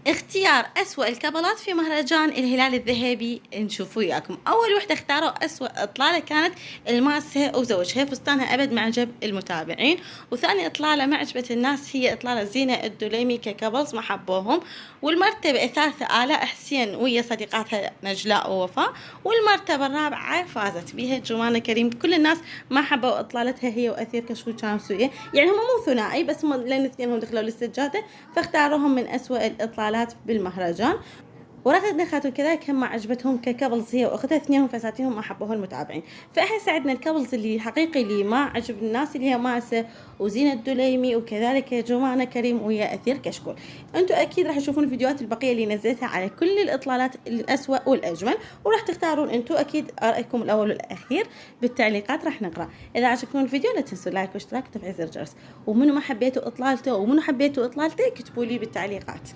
اختيار أسوأ الكابلات في مهرجان الهلال الذهبي نشوف وياكم. أول وحدة اختاروا أسوأ إطلالة كانت الماسة وزوجها، فستانها أبد ما عجب المتابعين. وثاني إطلالة ما عجبت الناس هي إطلالة زينة الدليمي ككابلز ما حبوهم. والمرتبة الثالثة آلاء حسين ويا صديقاتها نجلاء ووفاء. والمرتبة الرابعة فازت بها جمانة كريم، كل الناس ما حبوا إطلالتها هي وأثير كشكول كانوا سوية، يعني هم مو ثنائي بس لأن اثنينهم دخلوا للسجادة فاختاروهم من أسوأ الإطلالات بالمهرجان. ورغد نخاتو كذلك هم ما عجبتهم ككابلز هي واختها، اثنينهم فساتيهم ما حبوها المتابعين. فاحس عندنا الكابلز اللي حقيقي اللي ما عجب الناس اللي هي ماسة وزينة الدليمي وكذلك جمانة كريم ويا أثير كشكول. انتم اكيد راح تشوفون الفيديوهات البقية اللي نزلتها على كل الاطلالات الأسوأ والاجمل، وراح تختارون انتم اكيد رايكم الاول والاخير بالتعليقات راح نقرا. اذا عجبكم الفيديو لا تنسوا لايك واشتراك وتفعيل زر الجرس، ومنو ما حبيتوا اطلالته ومنو حبيتوا اطلالته كتبوا لي بالتعليقات.